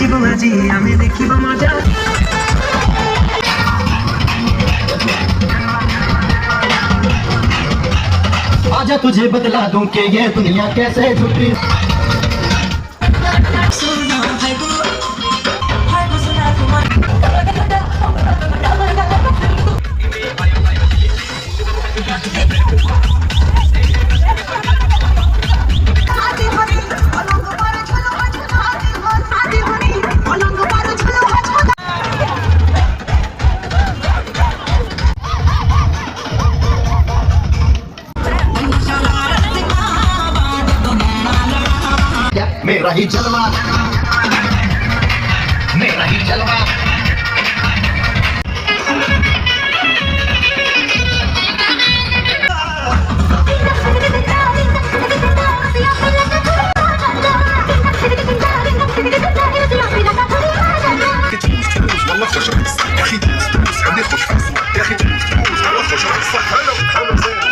नाचिब আজি আমি দেখিব मजा आजा तुझे बतला दूं कि ये दुनिया कैसे झुकी मेरा ही जलवा मेरा ही जलवा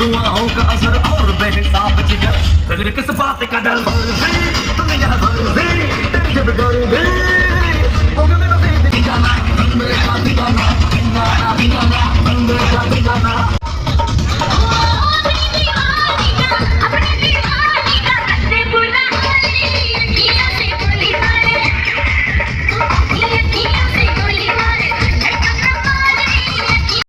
दुआओं का असर और बेहिसाब जिगर फिर किस बात का डर तुम यहाँ जब करोगे जाना